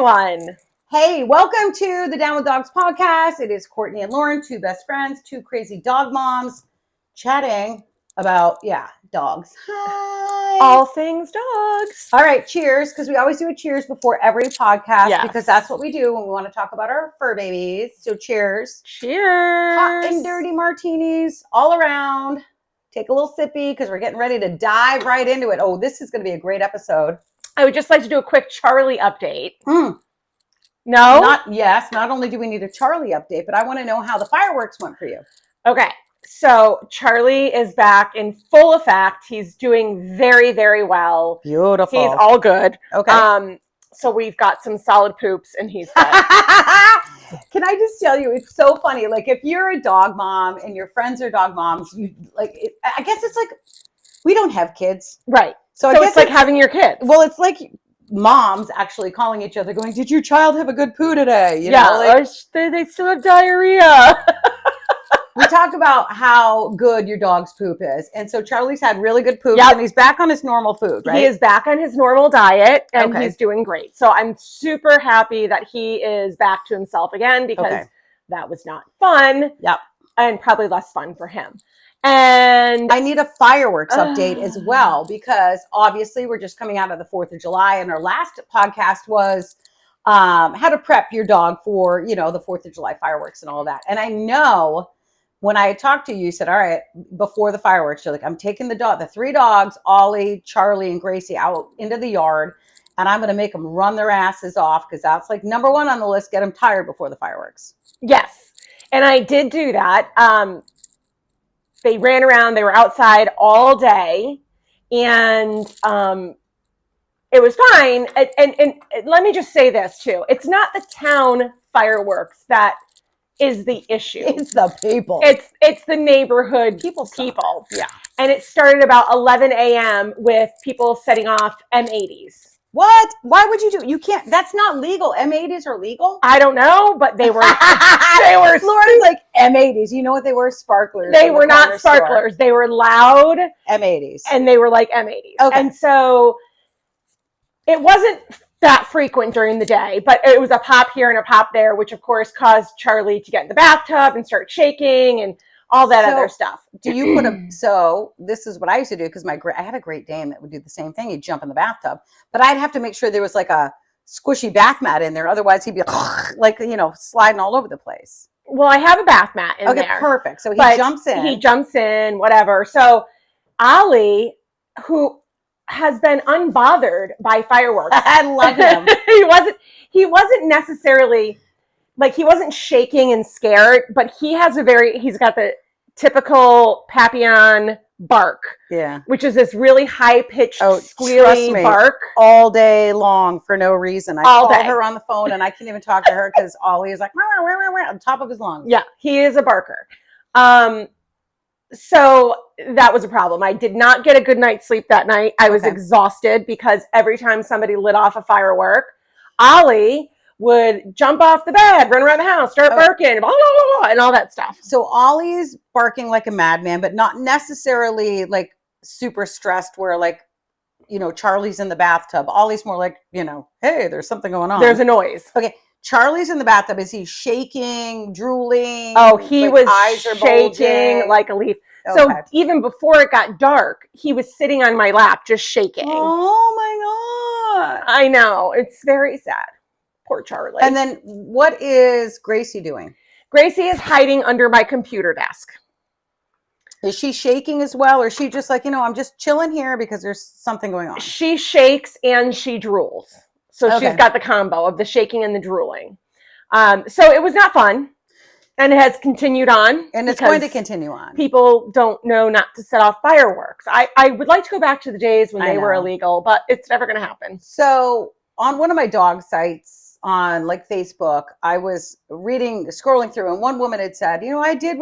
everyone. Hey, welcome to the Down with Dogs podcast. It is Courtney and Lauren, two best friends, two crazy dog moms, chatting about, dogs. Hi. All things dogs. All right, cheers, because we always do a cheers before every podcast because that's what we do when we want to talk about our fur babies. So cheers. Cheers. Hot and dirty martinis all around. Take a little sippy because we're getting ready to dive right into it. Oh, this is going to be a great episode. I would just like to do a quick Charlie update. No? Not only do we need a Charlie update, but I want to know how the fireworks went for you. Okay. So Charlie is back in full effect. He's doing very, very well. Beautiful. He's all good. Okay. So we've got some solid poops and he's good. Can I just tell you, it's so funny. Like if you're a dog mom and your friends are dog moms, I guess it's like, we don't have kids. Right. So it's like having your kids. Well, it's like moms actually calling each other going, did your child have a good poo today? Or they still have diarrhea. We talk about how good your dog's poop is. And so Charlie's had really good poop and he's back on his normal food, right? He is back on his normal diet and he's doing great. So I'm super happy that he is back to himself again because that was not fun. Yep. And probably less fun for him. And I need a fireworks update as well, because obviously we're just coming out of the 4th of July and our last podcast was how to prep your dog for, the 4th of July fireworks and all of that. And I know when I talked to you, you said, all right, before the fireworks, you're like, I'm taking the 3 dogs, Ollie, Charlie, and Gracie out into the yard, and I'm going to make them run their asses off because that's like number 1 on the list, get them tired before the fireworks. Yes. And I did do that. They ran around, they were outside all day, and it was fine. And let me just say this too. It's not the town fireworks that is the issue. It's the people. It's the neighborhood people. Yeah. And it started about 11 a.m. with people setting off M80s. What? Why would you do? You can't. That's not legal. M80s are legal. I don't know, but they were. Lauren's like M80s. You know what they were? Sparklers. They were not sparklers. They were loud M80s, and they were like M80s. Okay. And so it wasn't that frequent during the day, but it was a pop here and a pop there, which of course caused Charlie to get in the bathtub and start shaking and all that other stuff. Do you put so this is what I used to do because I had a Great Dane that would do the same thing. He'd jump in the bathtub, but I'd have to make sure there was like a squishy bath mat in there. Otherwise he'd be like, sliding all over the place. Well, I have a bath mat in there. Okay, perfect. So jumps in. He jumps in, whatever. So Ollie, who has been unbothered by fireworks. I love him. He wasn't necessarily like, he wasn't shaking and scared, but he's got the typical Papillon bark. Yeah. Which is this really high-pitched, squealy bark. All day long for no reason. I call her on the phone and I can't even talk to her because Ollie is like, on the top of his lungs. Yeah, he is a barker. So that was a problem. I did not get a good night's sleep that night. I was exhausted because every time somebody lit off a firework, Ollie would jump off the bed, run around the house, start barking, blah, blah, blah, blah, and all that stuff. So Ollie's barking like a madman, but not necessarily like super stressed where like, Charlie's in the bathtub. Ollie's more like, hey, there's something going on. There's a noise. Okay. Charlie's in the bathtub. Is he shaking, drooling? Oh, he was shaking like a leaf. Okay. So even before it got dark, he was sitting on my lap just shaking. Oh my God. I know. It's very sad. Poor Charlie. And then what is Gracie doing? Gracie is hiding under my computer desk. Is she shaking as well? Or is she just like, I'm just chilling here because there's something going on? She shakes and she drools. So she's got the combo of the shaking and the drooling. So it was not fun. And it has continued on. And it's going to continue on. People don't know not to set off fireworks. I would like to go back to the days when they were illegal, but it's never going to happen. So on one of my dog sites on like Facebook, I was scrolling through, and one woman had said, I did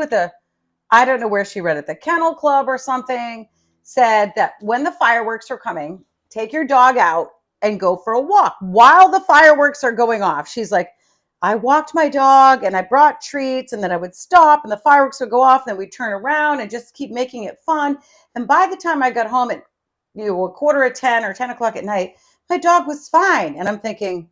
I don't know where she read it, the Kennel Club or something, said that when the fireworks are coming, take your dog out and go for a walk while the fireworks are going off. She's like, I walked my dog and I brought treats, and then I would stop and the fireworks would go off, and then we'd turn around and just keep making it fun. And by the time I got home at 10:15 or 10 o'clock at night, my dog was fine. And I'm thinking,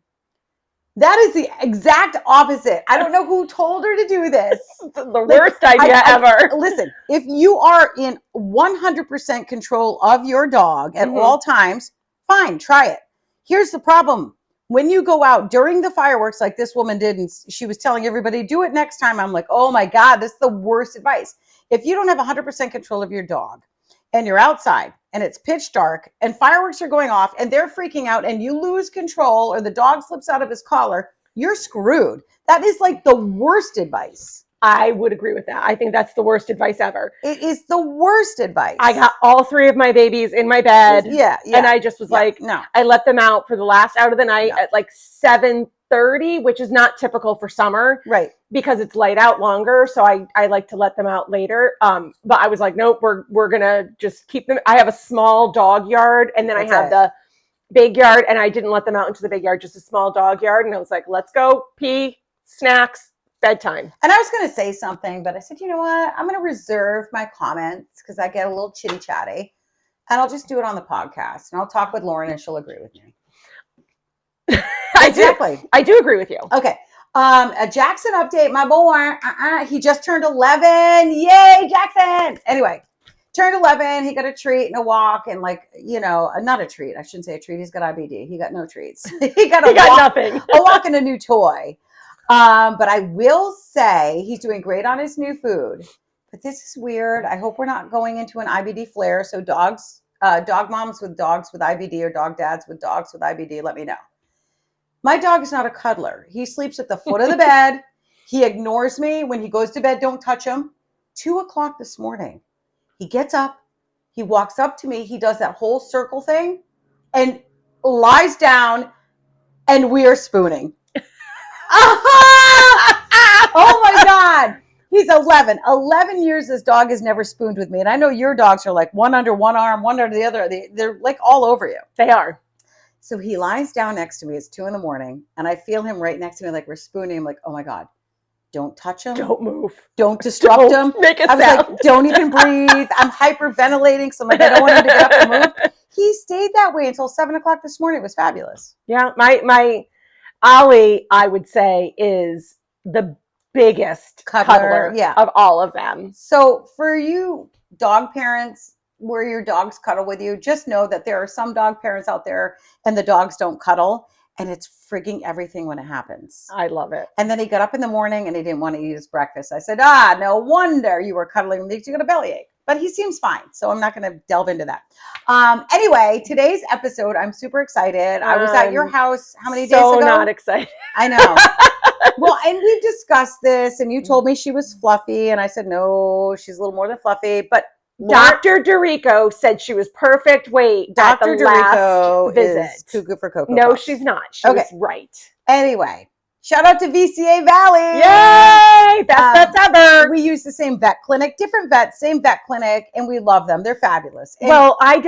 That is the exact opposite. I don't know who told her to do this. The worst idea ever. Listen, if you are in 100% control of your dog at all times, fine, try it. Here's the problem. When you go out during the fireworks like this woman did, and she was telling everybody, do it next time. I'm like, oh my God, this is the worst advice. If you don't have 100% control of your dog and you're outside and it's pitch dark and fireworks are going off and they're freaking out and you lose control or the dog slips out of his collar, you're screwed. That is like the worst advice. I would agree with that. I think that's the worst advice ever. It is the worst advice. I got all 3 of my babies in my bed. Yeah. And I just was like, no. I let them out for the last out of the night at like 7:30, which is not typical for summer. Right. Because it's light out longer. So I like to let them out later. But I was like, nope, we're going to just keep them. I have a small dog yard and then I have the big yard, and I didn't let them out into the big yard, just a small dog yard. And I was like, let's go pee, snacks, bedtime. And I was going to say something, but I said, you know what? I'm going to reserve my comments because I get a little chitty chatty, and I'll just do it on the podcast, and I'll talk with Lauren and she'll agree with me. Exactly. I do agree with you. Okay. A Jackson update. My boy, he just turned 11. Yay, Jackson. Anyway, turned 11. He got a treat and a walk and not a treat. I shouldn't say a treat. He's got IBD. He got no treats. he got nothing. A walk and a new toy. But I will say he's doing great on his new food. But this is weird. I hope we're not going into an IBD flare. So dog moms with dogs with IBD or dog dads with dogs with IBD, let me know. My dog is not a cuddler. He sleeps at the foot of the bed. He ignores me. When he goes to bed, don't touch him. 2:00 this morning, he gets up. He walks up to me. He does that whole circle thing and lies down, and we are spooning. Oh my God. He's 11. 11 years this dog has never spooned with me. And I know your dogs are like one under one arm, one under the other. They're like all over you. They are. So he lies down next to me. It's 2 a.m. and I feel him right next to me like we're spooning. I'm like, oh my God, don't touch him. Don't move. Don't disrupt him. Make a I was sound. like, don't even breathe. I'm hyperventilating. So I'm like, I don't want him to get up and move. He stayed that way until 7:00 this morning. It was fabulous. Yeah. My Ollie, I would say, is the biggest cuddler of all of them. So for you dog parents where your dogs cuddle with you, just know that there are some dog parents out there and the dogs don't cuddle, and it's frigging everything when it happens. I love it. And then he got up in the morning and he didn't want to eat his breakfast. I said, no wonder you were cuddling him because you got a bellyache. But he seems fine, so I'm not going to delve into that. Anyway, today's episode, I'm super excited. I was at your house how many days ago? So not excited. I know. Well, and we've discussed this, and you told me she was fluffy, and I said, no, she's a little more than fluffy. But Dr. Dorico said she was perfect weight at the last visit. Is cuckoo for Cocoa No, Puffs. she's not. She was right. Anyway, shout out to VCA Valley. Yay! Best vets ever. We use the same vet clinic, different vets, same vet clinic, and we love them. They're fabulous. And well, I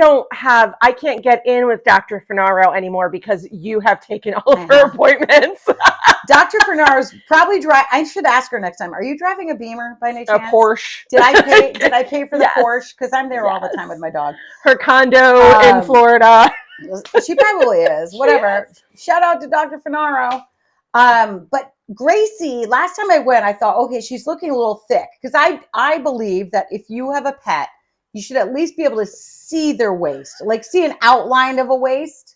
can't get in with Dr. Finaro anymore because you have taken all of her appointments. Dr. Fernaro's probably I should ask her next time. Are you driving a Beamer by any chance? A Porsche. Did I pay for the Porsche? Because I'm there all the time with my dog. Her condo in Florida. She probably is. Whatever. Shout out to Dr. Finaro. But Gracie, last time I went, I thought, okay, she's looking a little thick. Because I believe that if you have a pet, you should at least be able to see their waist, like see an outline of a waist,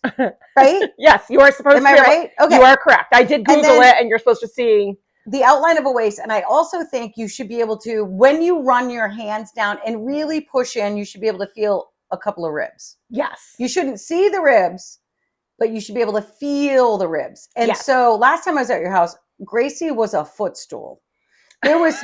right? Yes, you are supposed to. Am I right? Okay. You are correct. I did Google it, and you're supposed to see the outline of a waist. And I also think you should be able to, when you run your hands down and really push in, you should be able to feel a couple of ribs. Yes. You shouldn't see the ribs, but you should be able to feel the ribs. And so last time I was at your house, Gracie was a footstool. There was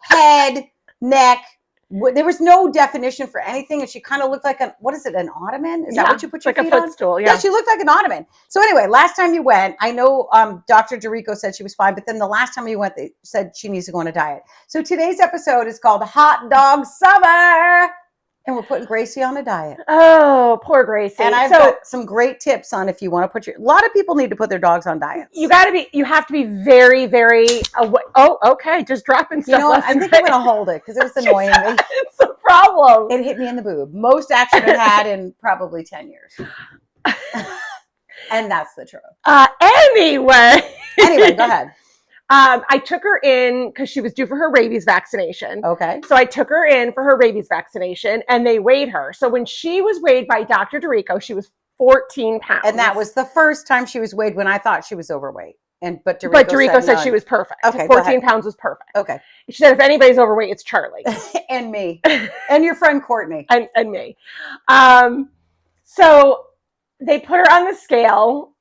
head, neck. There was no definition for anything, and she kind of looked like an ottoman? Is that what you put your feet on? Like a footstool, yeah, she looked like an ottoman. So anyway, last time you went, I know Dr. Dorico said she was fine, but then the last time you went, they said she needs to go on a diet. So today's episode is called Hot Dog Summer, and we're putting Gracie on a diet. Oh, poor Gracie. And I've got some great tips on if you want to a lot of people need to put their dogs on diets. You have to be very, very okay. Just dropping stuff. You know what? I think I'm going to hold it because it was annoying. It's a problem. It hit me in the boob. Most action I've had in probably 10 years. And that's the truth. Anyway. Anyway, go ahead. I took her in because she was due for her rabies vaccination. Okay. So I took her in for her rabies vaccination and they weighed her. So when she was weighed by Dr. Dorico, she was 14 pounds. And that was the first time she was weighed when I thought she was overweight. But Dorico said no. she was perfect. Okay, 14 pounds was perfect. Okay. She said, if anybody's overweight, it's Charlie. And me. And your friend Courtney. and me. So they put her on the scale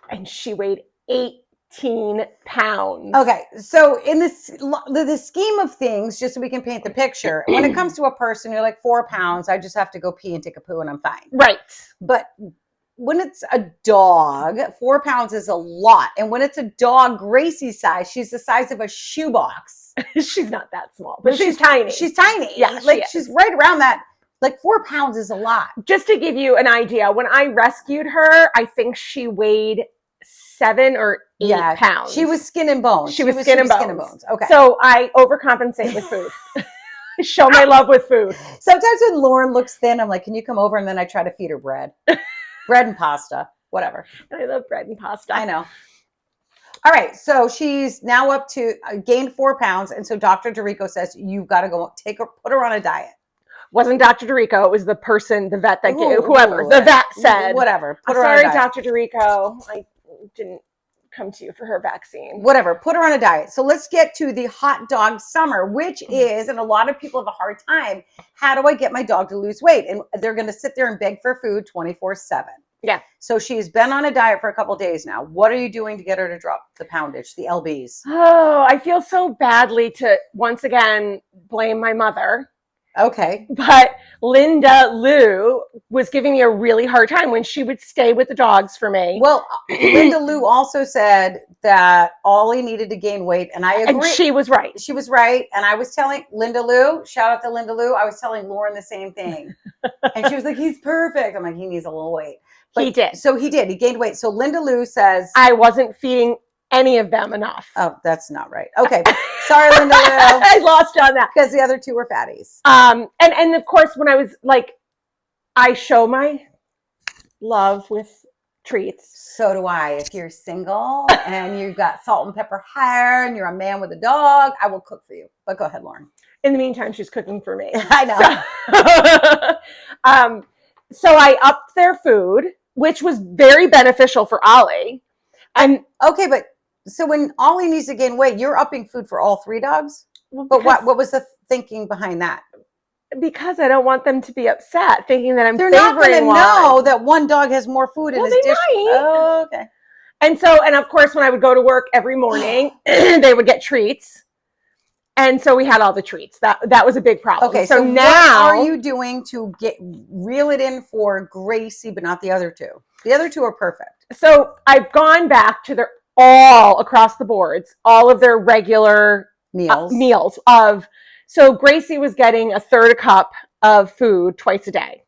and she weighed 18 pounds. Okay, so in the scheme of things, just so we can paint the picture, when it comes to a person, you're like 4 pounds, I just have to go pee and take a poo and I'm fine. Right. But when it's a dog, 4 pounds is a lot. And when it's a dog Gracie size, she's the size of a shoebox. She's not that small, but she's tiny. She's tiny. Yeah, like she's right around that. Like 4 pounds is a lot. Just to give you an idea, when I rescued her, I think she weighed 7 or 8 pounds. She was skin and bones. She was skin and bones. Okay. So I overcompensate with food. Show my love with food. Sometimes when Lauren looks thin, I'm like, can you come over? And then I try to feed her bread. Bread and pasta, whatever. I love bread and pasta. I know. All right. So she's now up to gained 4 pounds. And so Dr. Dorico says, you've got to go put her on a diet. Wasn't Dr. Dorico, it was the person, the vet that gave, whoever, the vet said. Whatever. Put her on a diet. Dr. Dorico, I didn't come to you for her vaccine. Whatever. Put her on a diet. So let's get to the hot dog summer, which is, and a lot of people have a hard time, how do I get my dog to lose weight? And they're going to sit there and beg for food 24/7. Yeah. So she's been on a diet for a couple of days now. What are you doing to get her to drop the poundage, the LBs? Oh, I feel so badly to once again blame my mother. Okay. But Linda Lou was giving me a really hard time when she would stay with the dogs for me. Well, Linda Lou also said that Ollie needed to gain weight, and I agree. And she was right. She was right. And I was telling Linda Lou, shout out to Linda Lou, I was telling Lauren the same thing. And she was like, he's perfect. I'm like, he needs a little weight. But, he did. So he did. He gained weight. So Linda Lou says, I wasn't feeding any of them enough. Oh, that's not right. Okay. Sorry, Linda Lou. I lost on that. Because the other two were fatties. And of course, when I was like, I show my love with treats. So do I. If you're single and you've got salt and pepper hair and you're a man with a dog, I will cook for you. But go ahead, Lauren. In the meantime, she's cooking for me. I know. So I upped their food, which was very beneficial for Ollie. And okay, but so when Ollie needs to gain weight, you're upping food for all 3 dogs? well, But what was the thinking behind that? Because I don't want them to be upset, thinking that I'm They're favoring not going to one. know that one dog has more food in his they dish. might. Oh, okay. And of course, when I would go to work every morning, they would get treats. And so we had all the treats. That was a big problem. Okay, so now what are you doing to reel it in for Gracie, but not the other 2? The other 2 are perfect. So I've gone back to their all across the boards, all of their regular meals so Gracie was getting a third a cup of food twice a day.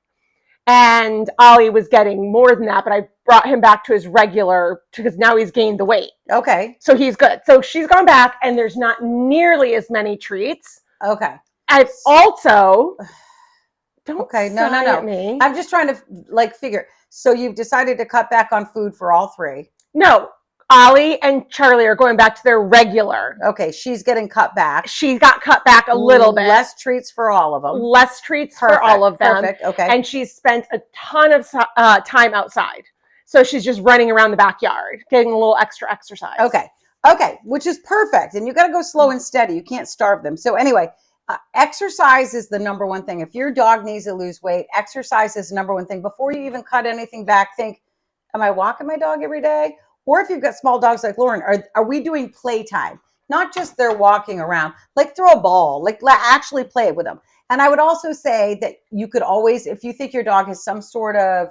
And Ollie was getting more than that, but I brought him back to his regular because now he's gained the weight. Okay. So he's good. So she's gone back and there's not nearly as many treats. Okay. I've also don't no. at me. I'm just trying to figure. So you've decided to cut back on food for all 3. No. Ollie and Charlie are going back to their regular. Okay, she's getting cut back. She got cut back a little bit. Less treats for all of them. Less treats for all of them. Perfect, okay. And she's spent a ton of time outside. So she's just running around the backyard, getting a little extra exercise. Okay, which is perfect. And you got to go slow and steady. You can't starve them. So anyway, exercise is the number one thing. If your dog needs to lose weight, exercise is the number one thing. Before you even cut anything back, think, am I walking my dog every day? Or if you've got small dogs like Lauren, are we doing playtime? Not just they're walking around, like throw a ball, like actually play with them. And I would also say that you could always, if you think your dog has some sort of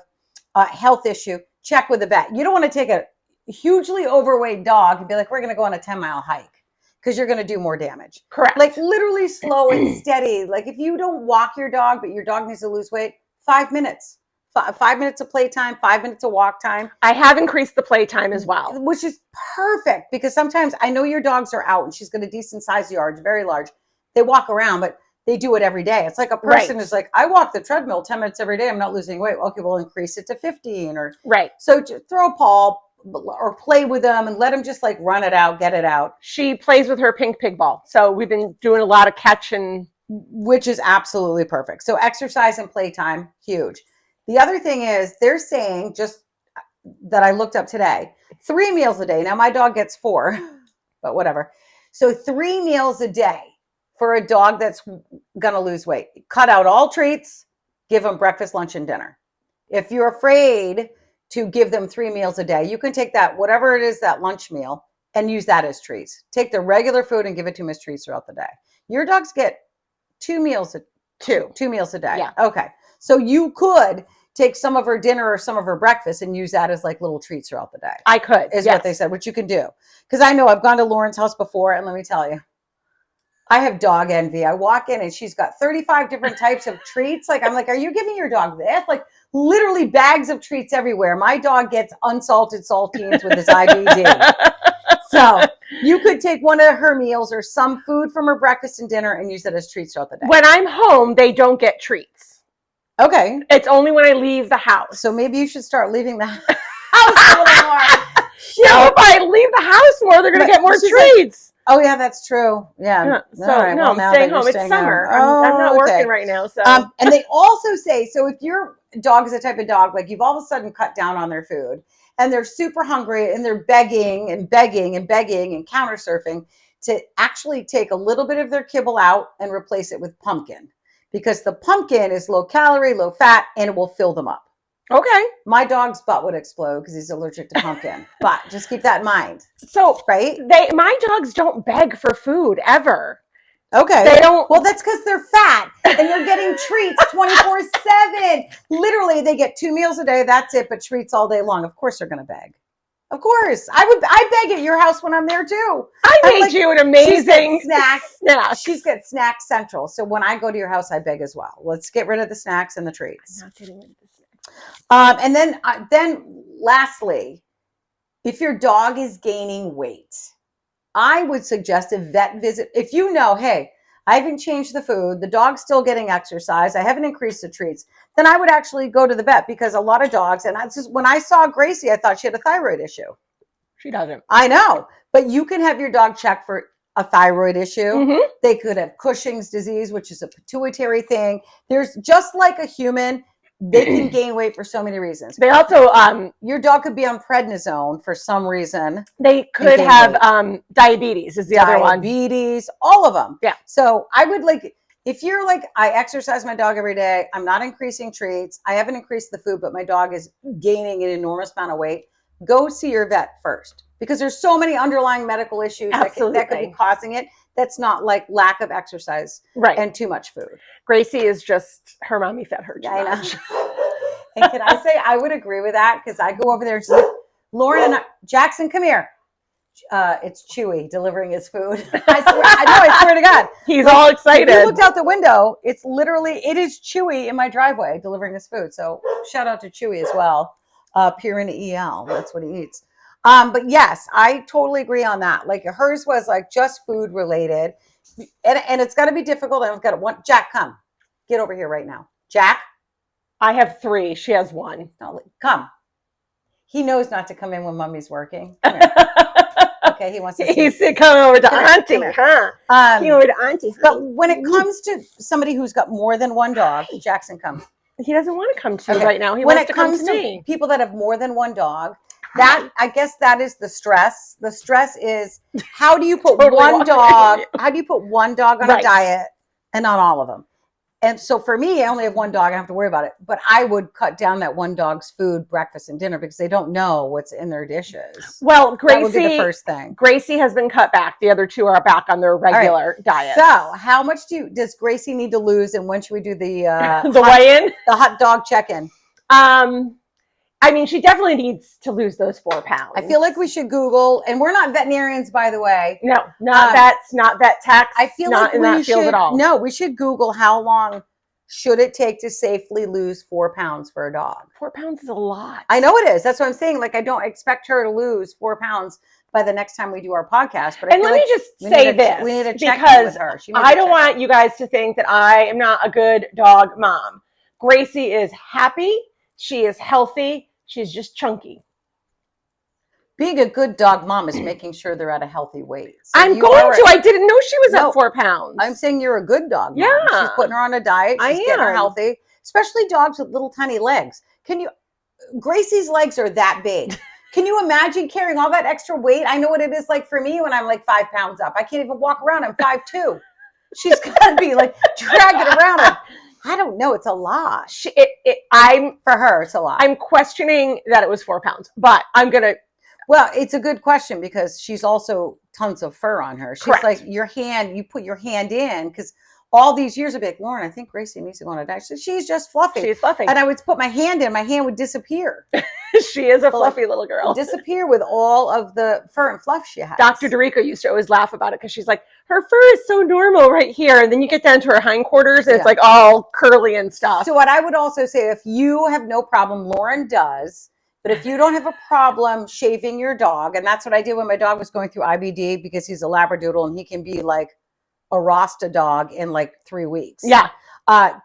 health issue, check with the vet. You don't want to take a hugely overweight dog and be like, we're going to go on a 10-mile hike because you're going to do more damage. Correct. Like literally slow and steady. Like if you don't walk your dog, but your dog needs to lose weight, 5 minutes. 5 minutes of playtime, 5 minutes of walk time. I have increased the playtime as well. Which is perfect because sometimes I know your dogs are out and she's got a decent sized yard, very large. They walk around, but they do it every day. It's like a person Right. who's like, I walk the treadmill 10 minutes every day. I'm not losing weight. Okay, we'll increase it to 15 or Right. so throw a ball or play with them and let them just like run it out, get it out. She plays with her pink pig ball. So we've been doing a lot of catch and which is absolutely perfect. So exercise and playtime, huge. The other thing is they're saying, just that I looked up today, 3 meals a day. Now my dog gets 4, but whatever. So 3 meals a day for a dog that's going to lose weight. Cut out all treats, give them breakfast, lunch, and dinner. If you're afraid to give them 3 meals a day, you can take that, whatever it is, that lunch meal, and use that as treats. Take the regular food and give it to them as treats throughout the day. Your dogs get 2 meals a day. Yeah. Okay. So you could take some of her dinner or some of her breakfast and use that as like little treats throughout the day. I could. Is yes. what they said, which you can do. Because I know I've gone to Lauren's house before, and let me tell you, I have dog envy. I walk in and she's got 35 different types of treats. Like, I'm like, are you giving your dog this? Like, literally bags of treats everywhere. My dog gets unsalted saltines with his IBD. So you could take one of her meals or some food from her breakfast and dinner and use it as treats throughout the day. When I'm home, they don't get treats. Okay. It's only when I leave the house. So maybe you should start leaving the house a little more. No, if I leave the house more, they're going to get more treats. Oh, yeah, that's true. Yeah. So, right. no, Well, I'm now staying that you're home. It's staying summer. home. I'm not okay. working right now. So, and they also say, so if your dog is a type of dog, like you've all of a sudden cut down on their food and they're super hungry and they're begging and begging and begging and counter surfing, to actually take a little bit of their kibble out and replace it with pumpkin, because the pumpkin is low calorie, low fat, and it will fill them up. okay. My dog's butt would explode because he's allergic to pumpkin, but just keep that in mind. So, right? My dogs don't beg for food ever. Okay. They don't. Well, that's because they're fat and they're getting treats 24/7. Literally, they get 2 meals a day. That's it, but treats all day long. Of course, they're going to beg. Of course, I beg at your house when I'm there too. I made you an amazing snack. She's got Snack Central. So when I go to your house, I beg as well. Let's get rid of the snacks and the treats. I'm not getting rid of the snacks. And then lastly, if your dog is gaining weight, I would suggest a vet visit. If you know, hey, I haven't changed the food, the dog's still getting exercise, I haven't increased the treats, then I would actually go to the vet, because a lot of dogs, and that's just, when I saw Gracie, I thought she had a thyroid issue. She doesn't. I know, but you can have your dog checked for a thyroid issue. Mm-hmm. They could have Cushing's disease, which is a pituitary thing. There's, just like a human, they can gain weight for so many reasons. They also, your dog could be on prednisone for some reason. They could have diabetes is the other one. Diabetes, all of them. Yeah. So I would like, if you're like, I exercise my dog every day, I'm not increasing treats, I haven't increased the food, but my dog is gaining an enormous amount of weight, go see your vet first, because there's so many underlying medical issues that could be causing it. That's not like lack of exercise and too much food. Gracie is just, her mommy fed her too much. And can I say, I would agree with that, because I go over there and she's like, Lauren and Jackson, come here. It's Chewy delivering his food. I swear to God. He's all excited. If you looked out the window, it is Chewy in my driveway delivering his food. So shout out to Chewy as well. Purina EL, that's what he eats. But yes, I totally agree on that. Like hers was like just food related, and it's got to be difficult. I've got one. Jack, come, get over here right now. Jack, I have 3. She has 1. No, come. He knows not to come in when Mommy's working. Come here. Okay, he wants to. He's coming over to Auntie, huh? Coming over to Auntie. But when it comes to somebody who's got more than one dog, Jackson, come. He doesn't want to come to you right now. He when wants it to come comes to me. People that have more than one dog, that I guess that is the stress. The stress is, how do you put one dog? How do you put one dog on a diet and not all of them? And so for me, I only have one dog. I don't have to worry about it. But I would cut down that one dog's food, breakfast and dinner, because they don't know what's in their dishes. Well, Gracie, that would be the first thing. Gracie has been cut back. The other 2 are back on their regular diet. So how much does Gracie need to lose, and when should we do the the weigh-in? The hot dog check-in? I mean, she definitely needs to lose those 4 pounds. I feel like we should Google, and we're not veterinarians, by the way. No, not vets, not vet techs. I feel not like in that field at all. No, we should Google how long should it take to safely lose 4 pounds for a dog. 4 pounds is a lot. I know it is. That's what I'm saying. Like, I don't expect her to lose 4 pounds by the next time we do our podcast. But And let me just say this, we need to check in because with her. I don't want you guys to think that I am not a good dog mom. Gracie is happy. She is healthy. She's just chunky. Being a good dog mom is making sure they're at a healthy weight. So I'm going to. I didn't know she was at 4 pounds. I'm saying you're a good dog mom. Yeah. She's putting her on a diet. She's getting her healthy, especially dogs with little tiny legs. Gracie's legs are that big. Can you imagine carrying all that extra weight? I know what it is like for me when I'm like 5 pounds up. I can't even walk around. I'm 5'2". She's got to be like dragging around. I don't know. It's a lot. For her, it's a lot. I'm questioning that it was 4 pounds, but I'm going to. Well, it's a good question because she's also tons of fur on her. She's Correct. like you put your hand in because all these years I'd be like, Lauren, I think Gracie needs to go on a diet. So she's just fluffy. She's fluffy. And I would put my hand in, my hand would disappear. She is a fluffy little girl. Disappear with all of the fur and fluff she has. Dr. Dorico used to always laugh about it because she's like, her fur is so normal right here. And then you get down to her hindquarters and it's like all curly and stuff. So what I would also say, if you have no problem, Lauren does, but if you don't have a problem shaving your dog, and that's what I did when my dog was going through IBD because he's a Labradoodle and he can be like a Rasta dog in like 3 weeks. Yeah.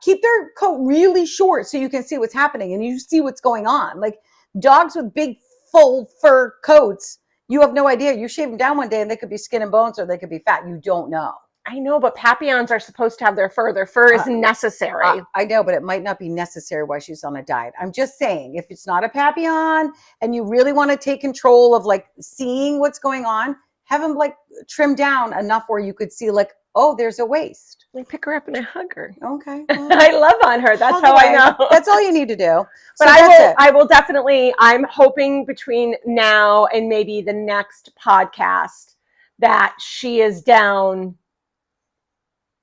Keep their coat really short so you can see what's happening and you see what's going on. Like dogs with big full fur coats, you have no idea. You shave them down one day and they could be skin and bones or they could be fat. You don't know. I know, but Papillons are supposed to have their fur. Their fur is necessary. I know, but it might not be necessary while she's on a diet. I'm just saying, if it's not a Papillon and you really want to take control of like seeing what's going on, have them like trim down enough where you could see like, oh, there's a waist. I pick her up and I hug her. Okay. I love on her. That's how I know. That's all you need to do. But I will definitely, I'm hoping between now and maybe the next podcast that she is down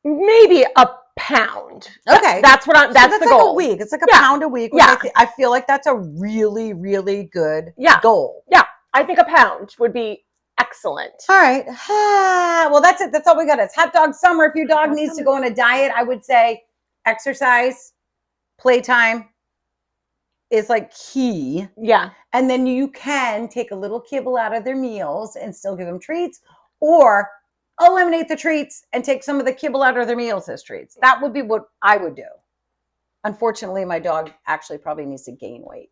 maybe a pound. Okay. That's what I'm, that's the goal. Like a week. It's like a pound a week. Yeah. I feel like that's a really, really good goal. Yeah. I think a pound would be excellent. All right. Well, that's it. That's all we got. It's hot dog summer. If your dog needs to go on a diet, I would say exercise, playtime is like key. Yeah. And then you can take a little kibble out of their meals and still give them treats, or eliminate the treats and take some of the kibble out of their meals as treats. That would be what I would do. Unfortunately, my dog actually probably needs to gain weight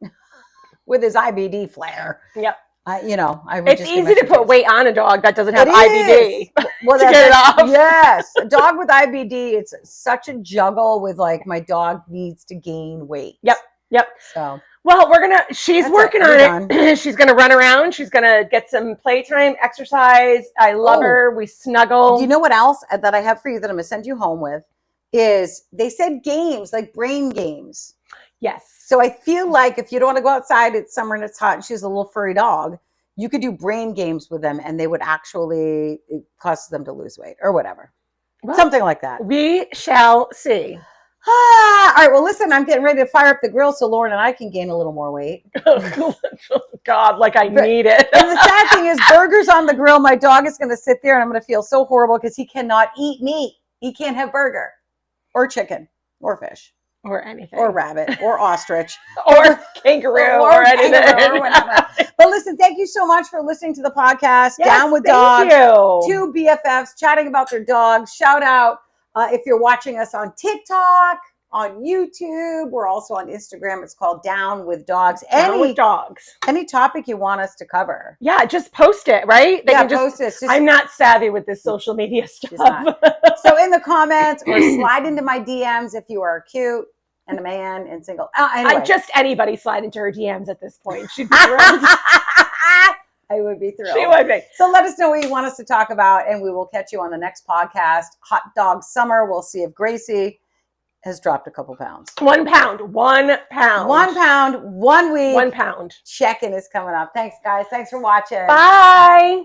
with his IBD flare. Yep. It's easy to put weight on a dog that doesn't have IBD. Well, to get it off. Yes. A dog with IBD, it's such a juggle with like, my dog needs to gain weight. Yep. So, well, she's working on it. She's going to run around. She's going to get some playtime, exercise. I love her. We snuggle. You know what else that I have for you that I'm going to send you home with is they said games, like brain games. Yes. So I feel like if you don't want to go outside, it's summer and it's hot and she's a little furry dog, you could do brain games with them and they would actually cause them to lose weight or whatever. Well, something like that. We shall see. All right. Well, listen, I'm getting ready to fire up the grill so Lauren and I can gain a little more weight. God, like I need it. And the sad thing is burgers on the grill. My dog is going to sit there and I'm going to feel so horrible because he cannot eat meat. He can't have burger or chicken or fish. Or anything. Or rabbit. Or ostrich. Or kangaroo. Or anything. Kangaroo or whatever. But listen, thank you so much for listening to the podcast. Yes, Down with Dogs. Two BFFs chatting about their dogs. Shout out if you're watching us on TikTok, on YouTube. We're also on Instagram. It's called Down with Dogs. Down with Dogs. Any topic you want us to cover. Yeah, just post it, right? They can post it. I'm not savvy with this social media stuff. So in the comments or slide into my DMs if you are cute and a man and single. Anyway. Just anybody slide into her DMs at this point. She'd be thrilled. I would be thrilled. She would be. So let us know what you want us to talk about and we will catch you on the next podcast. Hot Dog Summer. We'll see if Gracie has dropped a couple pounds. 1 pound. 1 pound. 1 pound, 1 week. 1 pound. Check-in is coming up. Thanks, guys. Thanks for watching. Bye.